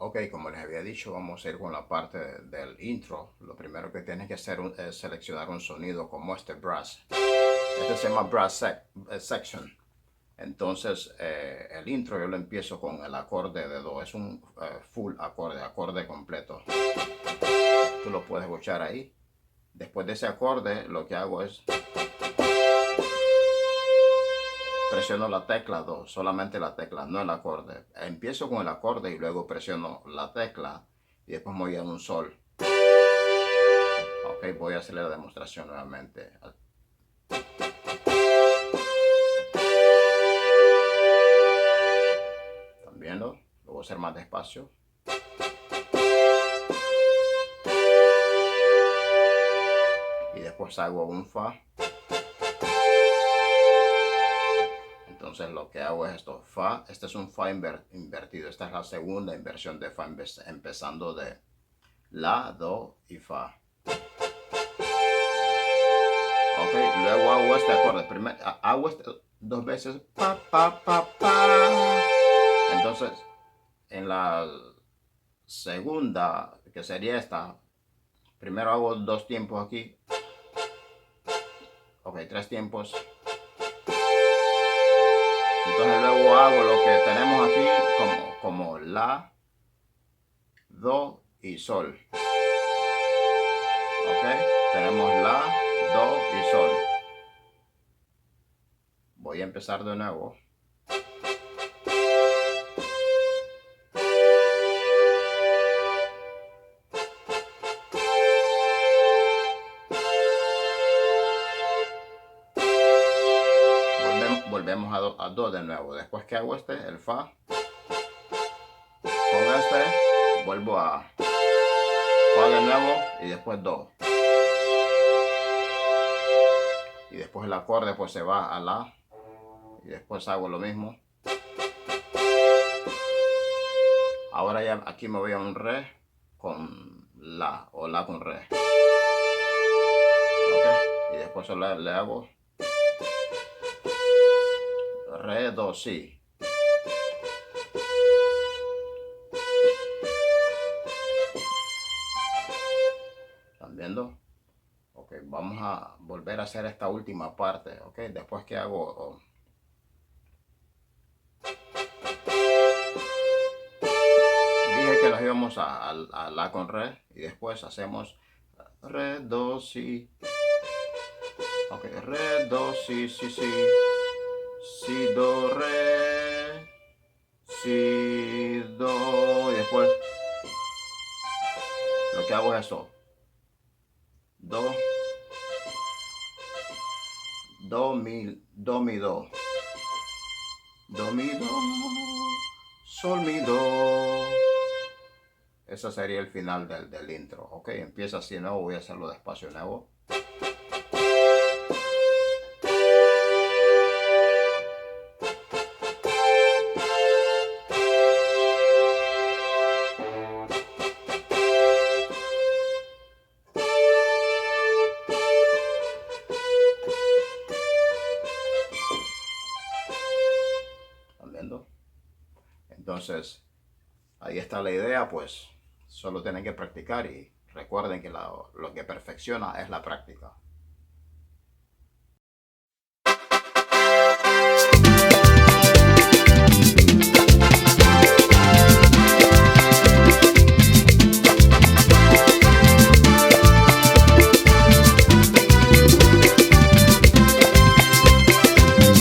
Ok, como les había dicho, vamos a ir con la parte del intro. Lo primero que tienes que hacer es seleccionar un sonido como este brass. Este se llama brass section. Entonces el intro yo lo empiezo con el acorde de do. Es un full acorde completo. Tú lo puedes escuchar ahí. Después de ese acorde lo que hago es presiono la tecla do, solamente la tecla, no el acorde. Empiezo con el acorde y luego presiono la tecla y después voy a un sol. Ok, voy a hacer la demostración nuevamente. ¿Están viendo? Lo voy a hacer más despacio. Y después hago un fa. Entonces lo que hago es esto, fa, este es un fa invertido, esta es la segunda inversión de fa, empezando de la, do y fa. Ok, luego hago este acorde, primero hago este dos veces, pa, pa, pa, pa. Entonces, en la segunda, que sería esta, primero hago dos tiempos aquí, ok, tres tiempos. Entonces luego hago lo que tenemos aquí como la, do y sol. Ok, tenemos la, do y sol. Voy a empezar de nuevo. Volvemos a do de nuevo. Después que hago este, el fa, con este vuelvo a fa de nuevo y después do. Y después el acorde pues se va a la y después hago lo mismo. Ahora ya aquí me voy a un re con la o la con re. Okay. Y después le hago re, do, si. ¿Están viendo? Ok, vamos a volver a hacer esta última parte. Ok, después que hago dije que nos íbamos a la con re y después hacemos re, do, si. Ok, re, do, si, si, si, do, re, si, do, y después lo que hago es eso, do, do, mi, do, mi, do, do, mi, do, sol, mi, do. Ese sería el final del intro. Ok, empieza así de nuevo, voy a hacerlo despacio de nuevo. ¿Están viendo? Entonces, ahí está la idea, pues solo tienen que practicar y recuerden que lo que perfecciona es la práctica.